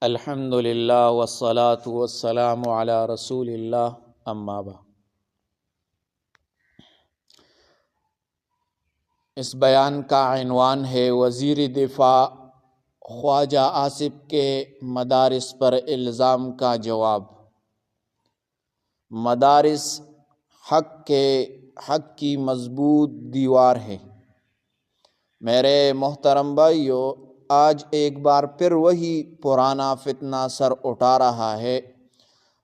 الحمد للہ والصلاة والسلام علی رسول اللہ اما بعد۔ اس بیان کا عنوان ہے وزیر دفاع خواجہ آصف کے مدارس پر الزام کا جواب۔ مدارس حق کی مضبوط دیوار ہے۔ میرے محترم بھائیو، آج ایک بار پھر وہی پرانا فتنہ سر اٹھا رہا ہے،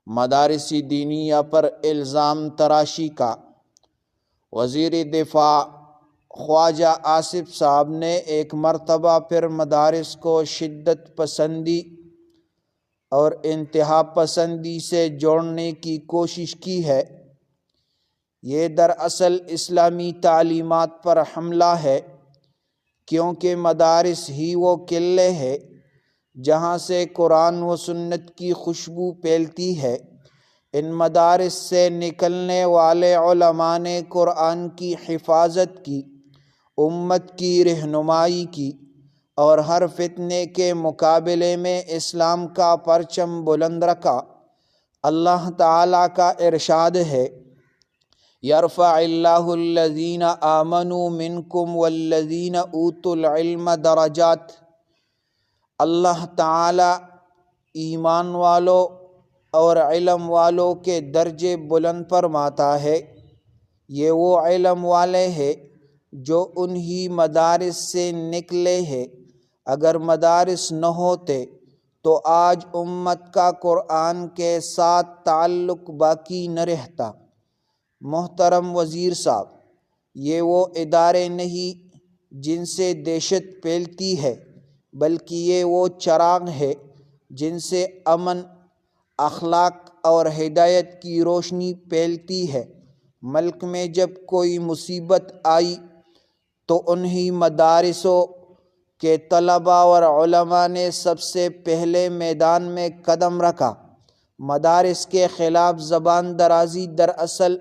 مدارس دینیہ پر الزام تراشی کا۔ وزیر دفاع خواجہ آصف صاحب نے ایک مرتبہ پھر مدارس کو شدت پسندی اور انتہا پسندی سے جوڑنے کی کوشش کی ہے۔ یہ دراصل اسلامی تعلیمات پر حملہ ہے، کیونکہ مدارس ہی وہ قلعے ہے جہاں سے قرآن و سنت کی خوشبو پھیلتی ہے۔ ان مدارس سے نکلنے والے علماء نے قرآن کی حفاظت کی، امت کی رہنمائی کی اور ہر فتنے کے مقابلے میں اسلام کا پرچم بلند رکھا۔ اللہ تعالیٰ کا ارشاد ہے، یرفع اللہ الذین آمنوا منکم والذین اوتوا العلم درجات۔ اللہ تعالیٰ ایمان والوں اور علم والوں کے درجے بلند فرماتا ہے۔ یہ وہ علم والے ہیں جو انہی مدارس سے نکلے ہیں۔ اگر مدارس نہ ہوتے تو آج امت کا قرآن کے ساتھ تعلق باقی نہ رہتا۔ محترم وزیر صاحب، یہ وہ ادارے نہیں جن سے دہشت پھیلتی ہے، بلکہ یہ وہ چراغ ہے جن سے امن، اخلاق اور ہدایت کی روشنی پھیلتی ہے۔ ملک میں جب کوئی مصیبت آئی تو انہی مدارسوں کے طلباء اور علماء نے سب سے پہلے میدان میں قدم رکھا۔ مدارس کے خلاف زبان درازی دراصل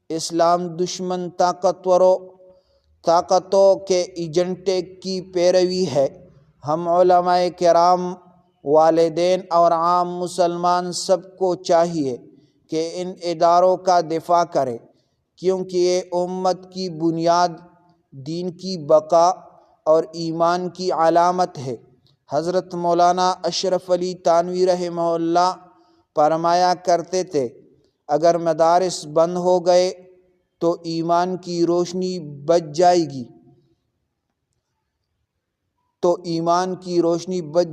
اسلام دشمن طاقتوں کے ایجنڈے کی پیروی ہے۔ ہم علماء کرام، والدین اور عام مسلمان سب کو چاہیے کہ ان اداروں کا دفاع کریں، کیونکہ یہ امت کی بنیاد، دین کی بقا اور ایمان کی علامت ہے۔ حضرت مولانا اشرف علی تھانوی رحمہ اللہ فرمایا کرتے تھے، اگر مدارس بند ہو گئے تو ایمان کی روشنی بچ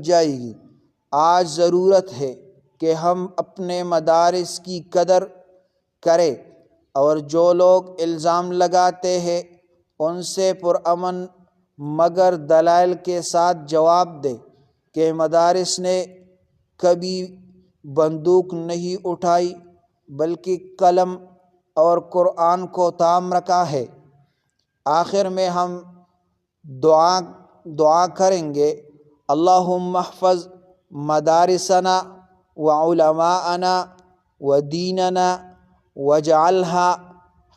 جائے گی۔ آج ضرورت ہے کہ ہم اپنے مدارس کی قدر کریں اور جو لوگ الزام لگاتے ہیں ان سے پرامن مگر دلائل کے ساتھ جواب دیں کہ مدارس نے کبھی بندوق نہیں اٹھائی بلکہ قلم اور قرآن کو تھام رکھا ہے۔ آخر میں ہم دعا کریں گے، اللہم احفظ مدارسنا وعلماءنا ودیننا واجعلها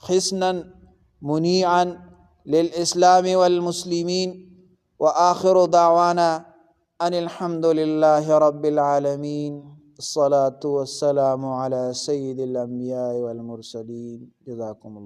حصنا منیعا للاسلام والمسلمین، وآخر دعوانا ان الحمد للہ رب العالمین، الصلاة والسلام علی سید الانبیاء والمرسلین، جزاکم اللہ۔